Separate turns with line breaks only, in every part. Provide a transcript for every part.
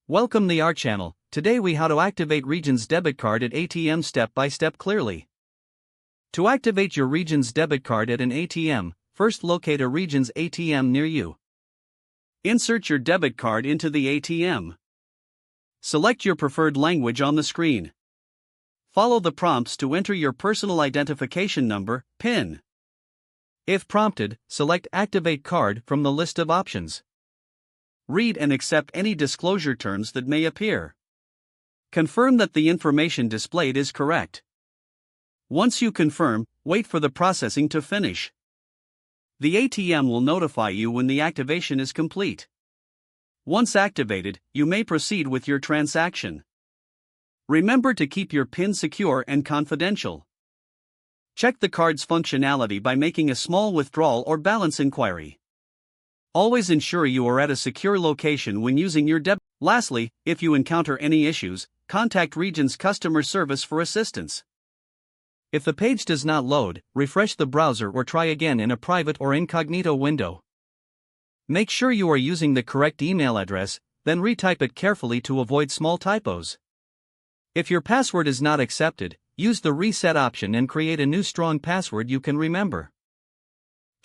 Welcome to our channel. Today we how to activate Regions debit card at ATM step by step clearly. To activate your Regions debit card at an ATM, first locate a Regions ATM near you. Insert your debit card into the ATM. Select your preferred language on the screen. Follow the prompts to enter your personal identification number, PIN. If prompted, select Activate Card from the list of options. Read and accept any disclosure terms that may appear. Confirm that the information displayed is correct. Once you confirm, wait for the processing to finish. The ATM will notify you when the activation is complete. Once activated, you may proceed with your transaction. Remember to keep your PIN secure and confidential. Check the card's functionality by making a small withdrawal or balance inquiry. Always ensure you are at a secure location when using your debit. Lastly, if you encounter any issues, contact Regions customer service for assistance. If the page does not load, refresh the browser or try again in a private or incognito window. Make sure you are using the correct email address, then retype it carefully to avoid small typos. If your password is not accepted, use the reset option and create a new strong password you can remember.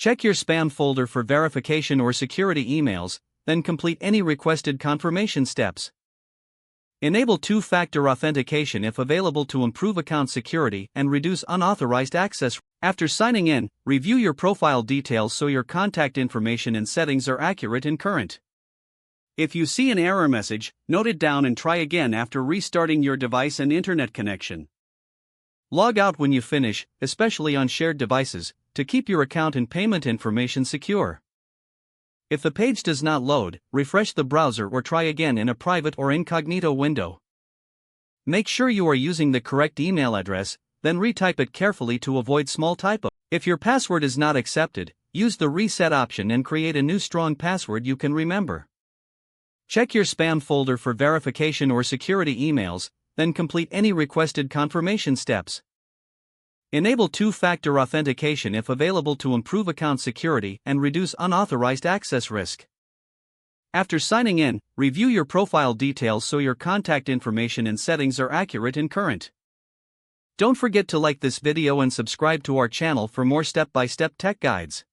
Check your spam folder for verification or security emails, then complete any requested confirmation steps. Enable two-factor authentication if available to improve account security and reduce unauthorized access. After signing in, review your profile details so your contact information and settings are accurate and current. If you see an error message, note it down and try again after restarting your device and internet connection. Log out when you finish, especially on shared devices, to keep your account and payment information secure. If the page does not load, refresh the browser or try again in a private or incognito window. Make sure you are using the correct email address, then retype it carefully to avoid small typos. If your password is not accepted, use the reset option and create a new strong password you can remember. Check your spam folder for verification or security emails, then complete any requested confirmation steps. Enable two-factor authentication if available to improve account security and reduce unauthorized access risk. After signing in, review your profile details so your contact information and settings are accurate and current. Don't forget to like this video and subscribe to our channel for more step-by-step tech guides.